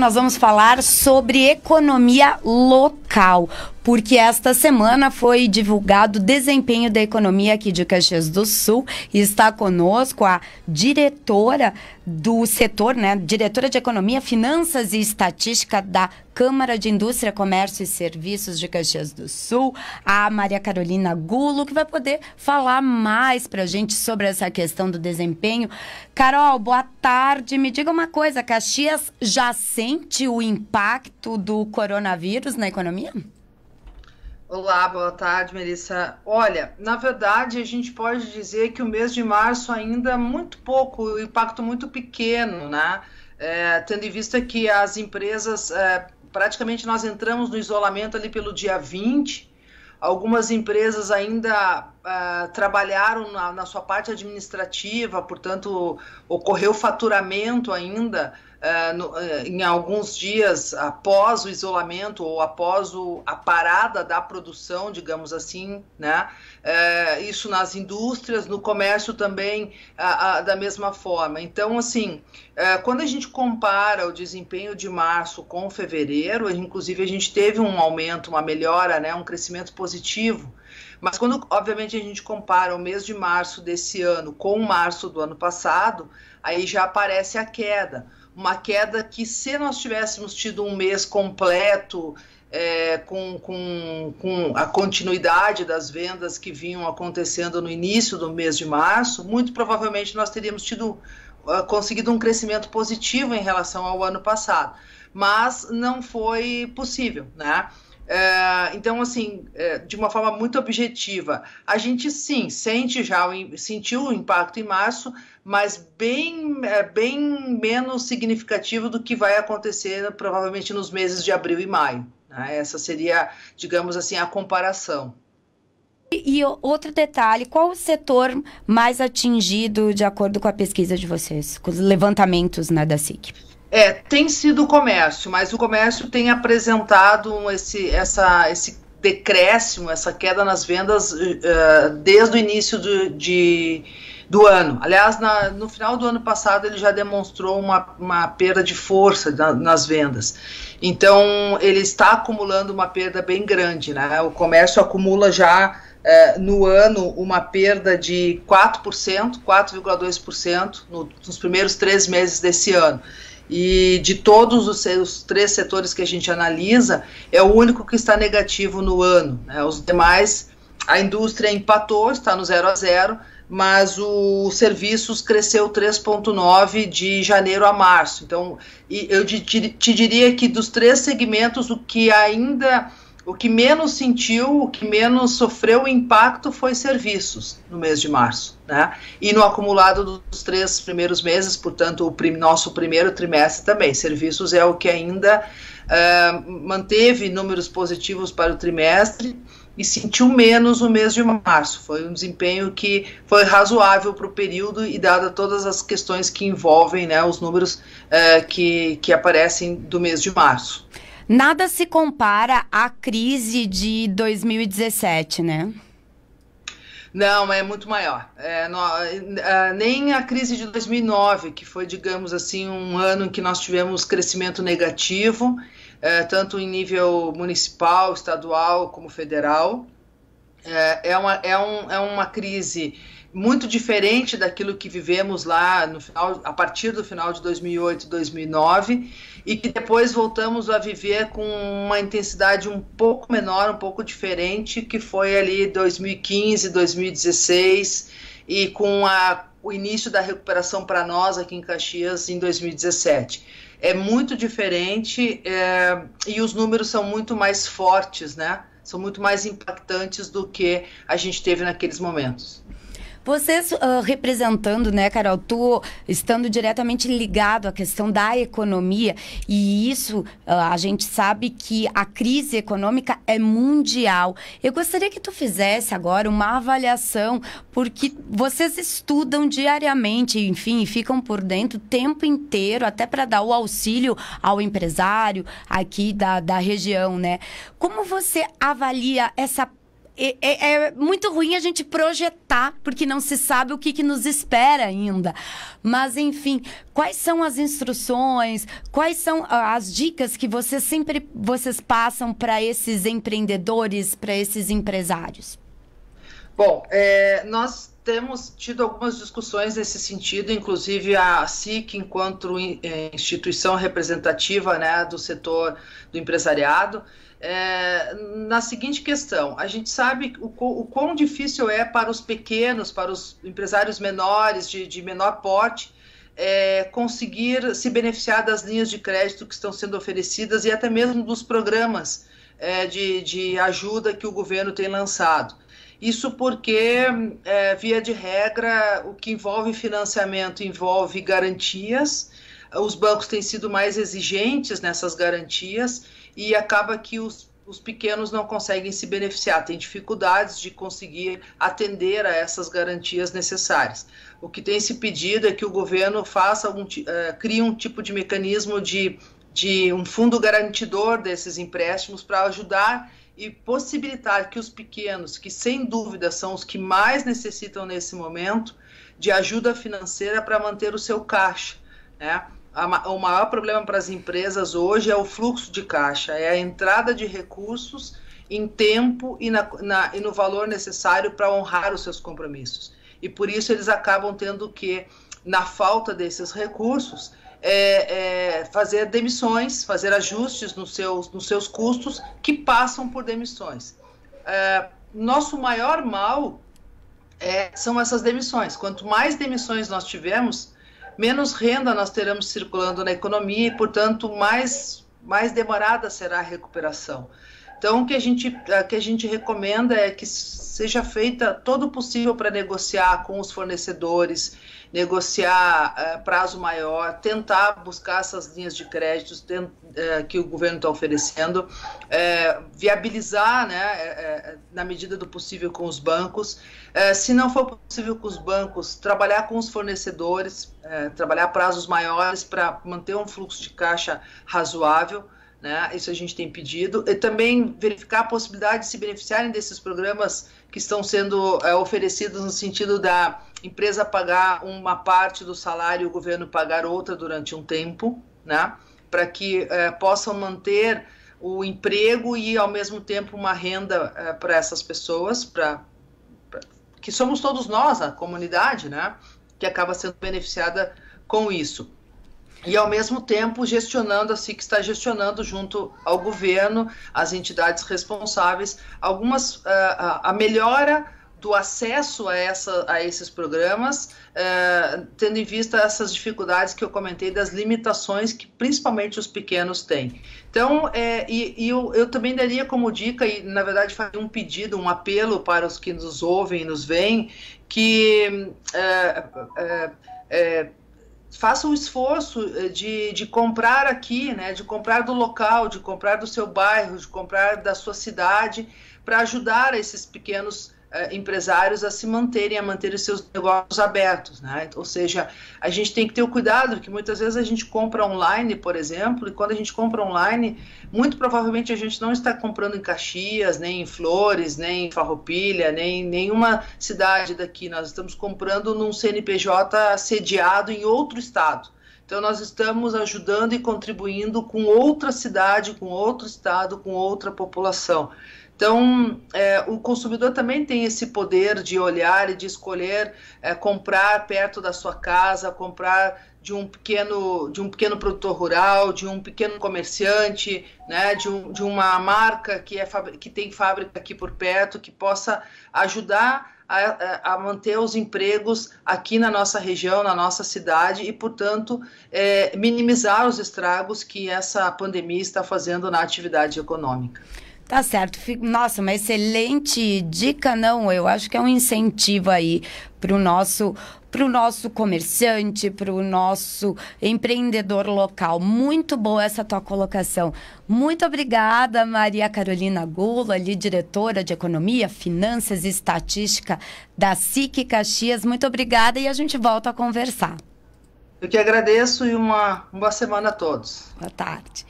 nós vamos falar sobre economia local, porque esta semana foi divulgado o desempenho da economia aqui de Caxias do Sul e está conosco a diretora do setor, né, diretora de Economia, Finanças e Estatística da Câmara de Indústria, Comércio e Serviços de Caxias do Sul, a Maria Carolina Gulo, que vai poder falar mais para a gente sobre essa questão do desempenho. Carol, boa tarde. Me diga uma coisa, Caxias já sente o impacto do coronavírus na economia? Olá, boa tarde, Melissa. Olha, na verdade, a gente pode dizer que o mês de março ainda é muito pouco, o impacto muito pequeno, né? Tendo em vista que as empresas, praticamente nós entramos no isolamento ali pelo dia 20, algumas empresas ainda trabalharam na sua parte administrativa, portanto, ocorreu faturamento ainda em alguns dias após o isolamento ou após a parada da produção, digamos assim, né? Isso nas indústrias, no comércio também da mesma forma. Então, assim, quando a gente compara o desempenho de março com fevereiro, inclusive a gente teve um aumento, uma melhora, né? Um crescimento positivo. Mas quando, obviamente, a gente compara o mês de março desse ano com o março do ano passado, aí já aparece a queda. Uma queda que, se nós tivéssemos tido um mês completo, com a continuidade das vendas que vinham acontecendo no início do mês de março, muito provavelmente nós teríamos conseguido um crescimento positivo em relação ao ano passado. Mas não foi possível, né? Então, assim, de uma forma muito objetiva, a gente sim sentiu o impacto em março, mas bem menos significativo do que vai acontecer provavelmente nos meses de abril e maio, né? Essa seria, digamos assim, a comparação. E outro detalhe, qual o setor mais atingido de acordo com a pesquisa de vocês, com os levantamentos, né, da SIC? Tem sido o comércio, mas o comércio tem apresentado esse decréscimo, essa queda nas vendas desde o início do ano. Aliás, no final do ano passado ele já demonstrou uma perda de força nas vendas. Então, ele está acumulando uma perda bem grande, né? O comércio acumula já no ano uma perda de 4%, 4,2% nos primeiros 3 meses desse ano. E de todos os 3 setores que a gente analisa, é o único que está negativo no ano, né? Os demais, a indústria empatou, está no 0 a 0, mas os serviços cresceu 3,9% de janeiro a março. Então, eu te diria que dos 3 segmentos, o que menos sentiu, o que menos sofreu o impacto foi serviços no mês de março, né? E no acumulado dos 3 primeiros meses, portanto, o nosso primeiro trimestre também. Serviços é o que ainda manteve números positivos para o trimestre e sentiu menos o mês de março. Foi um desempenho que foi razoável para o período e dada todas as questões que envolvem, né, os números que aparecem do mês de março. Nada se compara à crise de 2017, né? Não, é muito maior. Nem a crise de 2009, que foi, digamos assim, um ano em que nós tivemos crescimento negativo, tanto em nível municipal, estadual como federal. É uma crise muito diferente daquilo que vivemos lá a partir do final de 2008 e 2009, e que depois voltamos a viver com uma intensidade um pouco menor, um pouco diferente, que foi ali 2015, 2016, e com o início da recuperação para nós aqui em Caxias em 2017. É muito diferente e os números são muito mais fortes, né? São muito mais impactantes do que a gente teve naqueles momentos. Vocês representando, né, Carol, tu estando diretamente ligado à questão da economia, e isso a gente sabe que a crise econômica é mundial. Eu gostaria que tu fizesse agora uma avaliação, porque vocês estudam diariamente, enfim, e ficam por dentro o tempo inteiro, até para dar o auxílio ao empresário aqui da região, né? Como você avalia é muito ruim a gente projetar, porque não se sabe o que nos espera ainda. Mas, enfim, quais são as instruções, quais são as dicas que vocês passam para esses empreendedores, para esses empresários? Bom, nós temos tido algumas discussões nesse sentido, inclusive a SIC, enquanto instituição representativa, né, do setor do empresariado, na seguinte questão: a gente sabe o quão difícil é para os pequenos, para os empresários menores, de menor porte, conseguir se beneficiar das linhas de crédito que estão sendo oferecidas e até mesmo dos programas de ajuda que o governo tem lançado. Isso porque, via de regra, o que envolve financiamento envolve garantias, os bancos têm sido mais exigentes nessas garantias e acaba que os pequenos não conseguem se beneficiar, têm dificuldades de conseguir atender a essas garantias necessárias. O que tem se pedido é que o governo crie um tipo de mecanismo de um fundo garantidor desses empréstimos para ajudar e possibilitar que os pequenos, que sem dúvida são os que mais necessitam nesse momento, de ajuda financeira para manter o seu caixa, né? O maior problema para as empresas hoje é o fluxo de caixa, é a entrada de recursos em tempo e no valor necessário para honrar os seus compromissos. E por isso eles acabam tendo que, na falta desses recursos, fazer demissões, fazer ajustes nos seus custos que passam por demissões. Nosso maior mal são essas demissões. Quanto mais demissões nós tivermos, menos renda nós teremos circulando na economia e, portanto, mais demorada será a recuperação. Então, o que a gente recomenda é que seja feita todo o possível para negociar com os fornecedores, negociar prazo maior, tentar buscar essas linhas de créditos que o governo está oferecendo, viabilizar, né, na medida do possível com os bancos. Se não for possível com os bancos, trabalhar com os fornecedores, trabalhar prazos maiores para manter um fluxo de caixa razoável, né? Isso a gente tem pedido. E também verificar a possibilidade de se beneficiarem desses programas que estão sendo oferecidos no sentido da empresa pagar uma parte do salário e o governo pagar outra durante um tempo, né? Para que possam manter o emprego e, ao mesmo tempo, uma renda para essas pessoas, que somos todos nós, a comunidade, né? Que acaba sendo beneficiada com isso. E, ao mesmo tempo, a SIC está gestionando junto ao governo, às entidades responsáveis, a melhora do acesso a esses programas, tendo em vista essas dificuldades que eu comentei, das limitações que principalmente os pequenos têm. Então, eu também daria como dica, e na verdade faria um pedido, um apelo para os que nos ouvem e nos veem, que faça um esforço de comprar aqui, né, de comprar do local, de comprar do seu bairro, de comprar da sua cidade, para ajudar esses pequenos empresários a se manterem, a manter os seus negócios abertos, né? Ou seja, a gente tem que ter o cuidado, porque muitas vezes a gente compra online, por exemplo, e quando a gente compra online, muito provavelmente a gente não está comprando em Caxias, nem em Flores, nem em Farroupilha, nem em nenhuma cidade daqui. Nós estamos comprando num CNPJ sediado em outro estado. Então, nós estamos ajudando e contribuindo com outra cidade, com outro estado, com outra população. Então, o consumidor também tem esse poder de olhar e de escolher comprar perto da sua casa, comprar de um pequeno produtor rural, de um pequeno comerciante, né, de uma marca que tem fábrica aqui por perto, que possa ajudar a manter os empregos aqui na nossa região, na nossa cidade e, portanto, minimizar os estragos que essa pandemia está fazendo na atividade econômica. Tá certo. Nossa, uma excelente dica, não? Eu acho que é um incentivo aí para o nosso comerciante, para o nosso empreendedor local. Muito boa essa tua colocação. Muito obrigada, Maria Carolina Gula, ali, diretora de Economia, Finanças e Estatística da SIC Caxias. Muito obrigada e a gente volta a conversar. Eu que agradeço e uma boa semana a todos. Boa tarde.